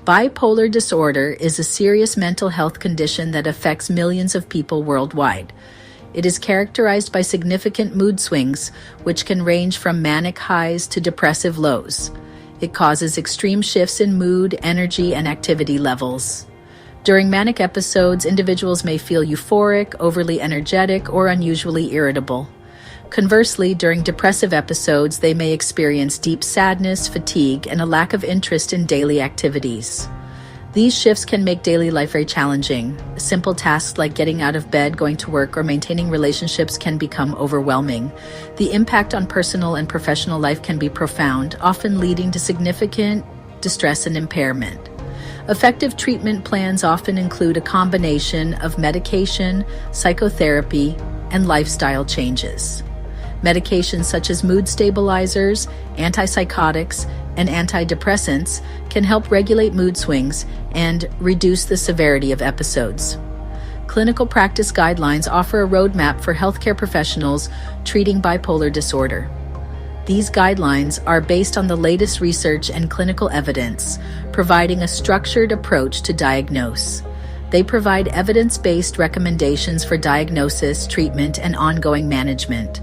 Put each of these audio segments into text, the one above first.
Bipolar disorder is a serious mental health condition that affects millions of people worldwide. It is characterized by significant mood swings, which can range from manic highs to depressive lows. It causes extreme shifts in mood, energy, and activity levels. During manic episodes, individuals may feel euphoric, overly energetic, or unusually irritable. Conversely, during depressive episodes, they may experience deep sadness, fatigue, and a lack of interest in daily activities. These shifts can make daily life very challenging. Simple tasks like getting out of bed, going to work, or maintaining relationships can become overwhelming. The impact on personal and professional life can be profound, often leading to significant distress and impairment. Effective treatment plans often include a combination of medication, psychotherapy, and lifestyle changes. Medications such as mood stabilizers, antipsychotics, and antidepressants can help regulate mood swings and reduce the severity of episodes. Clinical practice guidelines offer a roadmap for healthcare professionals treating bipolar disorder. These guidelines are based on the latest research and clinical evidence, providing a structured approach to diagnose. They provide evidence-based recommendations for diagnosis, treatment, and ongoing management.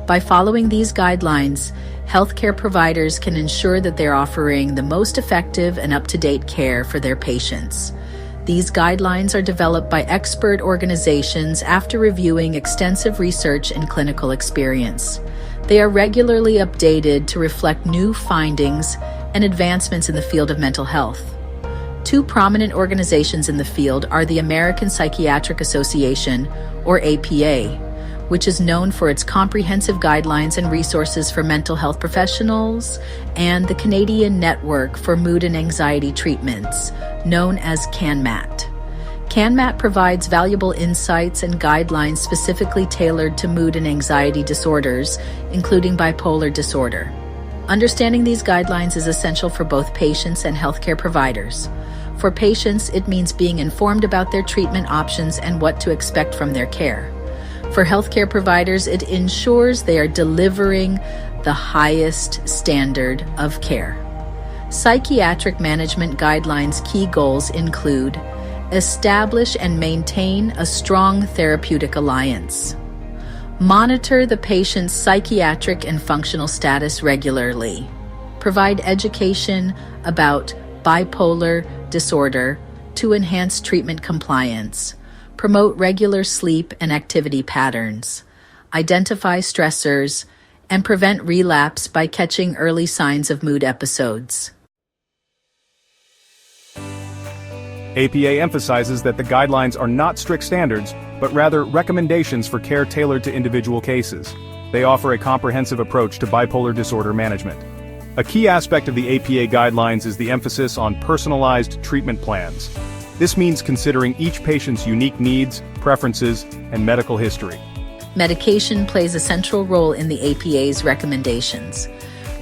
By following these guidelines, healthcare providers can ensure that they're offering the most effective and up-to-date care for their patients. These guidelines are developed by expert organizations after reviewing extensive research and clinical experience. They are regularly updated to reflect new findings and advancements in the field of mental health. Two prominent organizations in the field are the American Psychiatric Association, or APA, which is known for its comprehensive guidelines and resources for mental health professionals, and the Canadian Network for Mood and Anxiety Treatments, known as CANMAT. CANMAT provides valuable insights and guidelines specifically tailored to mood and anxiety disorders, including bipolar disorder. Understanding these guidelines is essential for both patients and healthcare providers. For patients, it means being informed about their treatment options and what to expect from their care. For healthcare providers, it ensures they are delivering the highest standard of care. Psychiatric management guidelines' key goals include: establish and maintain a strong therapeutic alliance. Monitor the patient's psychiatric and functional status regularly. Provide education about bipolar disorder to enhance treatment compliance. Promote regular sleep and activity patterns. Identify stressors and prevent relapse by catching early signs of mood episodes. APA emphasizes that the guidelines are not strict standards, but rather recommendations for care tailored to individual cases. They offer a comprehensive approach to bipolar disorder management. A key aspect of the APA guidelines is the emphasis on personalized treatment plans. This means considering each patient's unique needs, preferences, and medical history. Medication plays a central role in the APA's recommendations.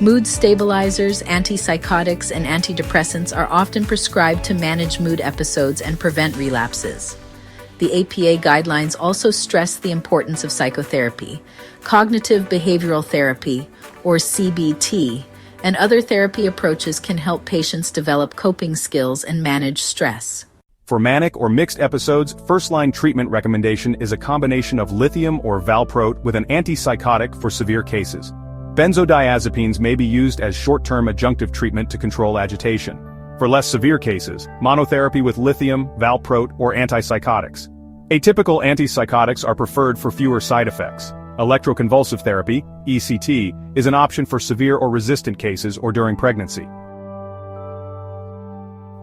Mood stabilizers, antipsychotics, and antidepressants are often prescribed to manage mood episodes and prevent relapses. The APA guidelines also stress the importance of psychotherapy, cognitive behavioral therapy, or CBT, and other therapy approaches can help patients develop coping skills and manage stress. For manic or mixed episodes, first-line treatment recommendation is a combination of lithium or valproate with an antipsychotic for severe cases. Benzodiazepines may be used as short-term adjunctive treatment to control agitation. For less severe cases, monotherapy with lithium, valproate, or antipsychotics. Atypical antipsychotics are preferred for fewer side effects. Electroconvulsive therapy, ECT, is an option for severe or resistant cases or during pregnancy.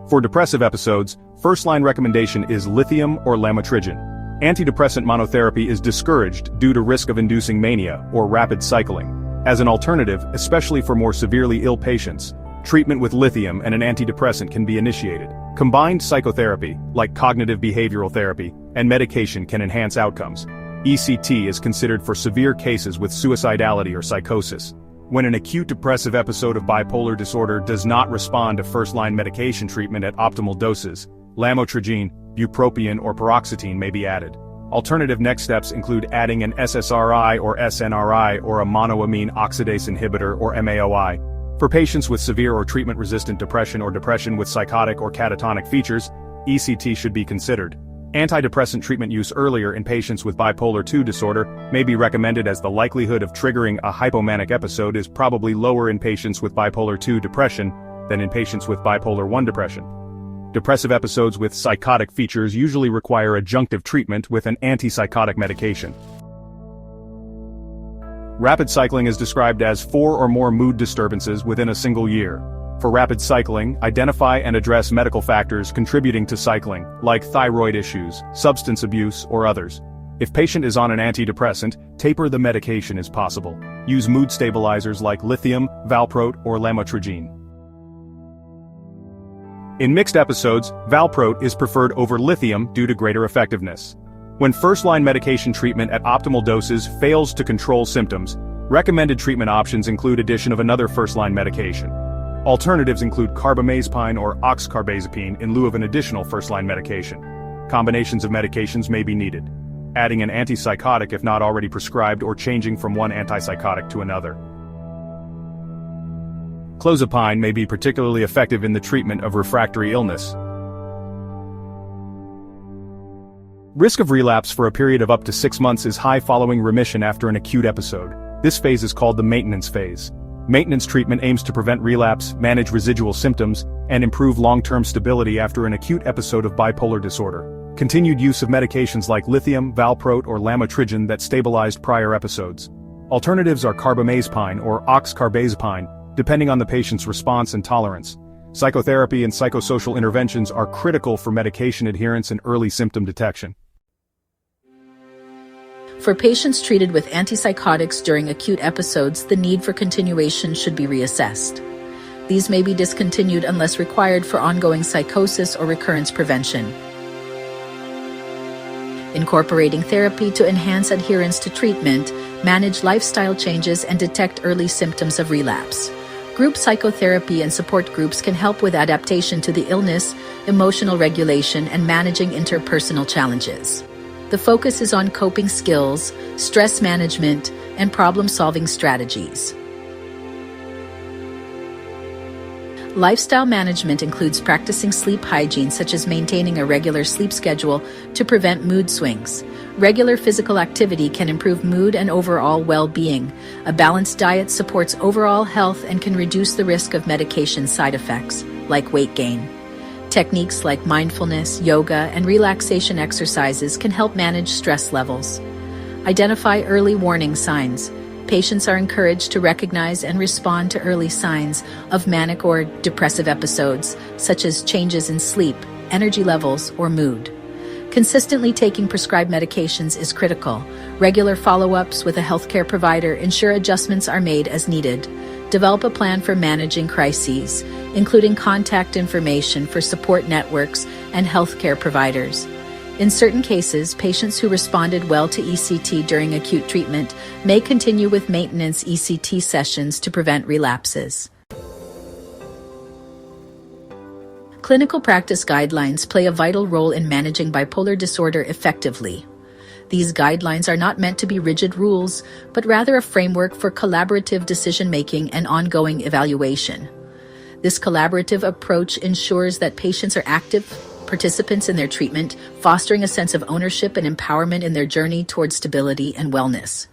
For depressive episodes, first-line recommendation is lithium or lamotrigine. Antidepressant monotherapy is discouraged due to risk of inducing mania or rapid cycling. As an alternative, especially for more severely ill patients, treatment with lithium and an antidepressant can be initiated. Combined psychotherapy, like cognitive behavioral therapy, and medication can enhance outcomes. ECT is considered for severe cases with suicidality or psychosis. When an acute depressive episode of bipolar disorder does not respond to first-line medication treatment at optimal doses, lamotrigine, bupropion, or paroxetine may be added. Alternative next steps include adding an SSRI or SNRI or a monoamine oxidase inhibitor or MAOI. For patients with severe or treatment-resistant depression or depression with psychotic or catatonic features, ECT should be considered. Antidepressant treatment use earlier in patients with bipolar II disorder may be recommended as the likelihood of triggering a hypomanic episode is probably lower in patients with bipolar II depression than in patients with bipolar I depression. Depressive episodes with psychotic features usually require adjunctive treatment with an antipsychotic medication. Rapid cycling is described as 4 or more mood disturbances within a single year. For rapid cycling, identify and address medical factors contributing to cycling, like thyroid issues, substance abuse, or others. If patient is on an antidepressant, taper the medication as possible. Use mood stabilizers like lithium, valproate, or lamotrigine. In mixed episodes, valproate is preferred over lithium due to greater effectiveness. When first-line medication treatment at optimal doses fails to control symptoms, recommended treatment options include addition of another first-line medication. Alternatives include carbamazepine or oxcarbazepine in lieu of an additional first-line medication. Combinations of medications may be needed, adding an antipsychotic if not already prescribed or changing from one antipsychotic to another. Clozapine may be particularly effective in the treatment of refractory illness. Risk of relapse for a period of up to 6 months is high following remission after an acute episode. This phase is called the maintenance phase. Maintenance treatment aims to prevent relapse, manage residual symptoms, and improve long-term stability after an acute episode of bipolar disorder. Continued use of medications like lithium, valproate, or lamotrigine that stabilized prior episodes. Alternatives are carbamazepine or oxcarbazepine, depending on the patient's response and tolerance. Psychotherapy and psychosocial interventions are critical for medication adherence and early symptom detection. For patients treated with antipsychotics during acute episodes, the need for continuation should be reassessed. These may be discontinued unless required for ongoing psychosis or recurrence prevention. Incorporating therapy to enhance adherence to treatment, manage lifestyle changes, and detect early symptoms of relapse. Group psychotherapy and support groups can help with adaptation to the illness, emotional regulation, and managing interpersonal challenges. The focus is on coping skills, stress management, and problem-solving strategies. Lifestyle management includes practicing sleep hygiene, such as maintaining a regular sleep schedule to prevent mood swings. Regular physical activity can improve mood and overall well-being. A balanced diet supports overall health and can reduce the risk of medication side effects, like weight gain. Techniques like mindfulness, yoga, and relaxation exercises can help manage stress levels. Identify early warning signs. Patients are encouraged to recognize and respond to early signs of manic or depressive episodes, such as changes in sleep, energy levels, or mood. Consistently taking prescribed medications is critical. Regular follow-ups with a healthcare provider ensure adjustments are made as needed. Develop a plan for managing crises, including contact information for support networks and healthcare providers. In certain cases, patients who responded well to ECT during acute treatment may continue with maintenance ECT sessions to prevent relapses. Clinical practice guidelines play a vital role in managing bipolar disorder effectively. These guidelines are not meant to be rigid rules, but rather a framework for collaborative decision-making and ongoing evaluation. This collaborative approach ensures that patients are active participants in their treatment, fostering a sense of ownership and empowerment in their journey towards stability and wellness.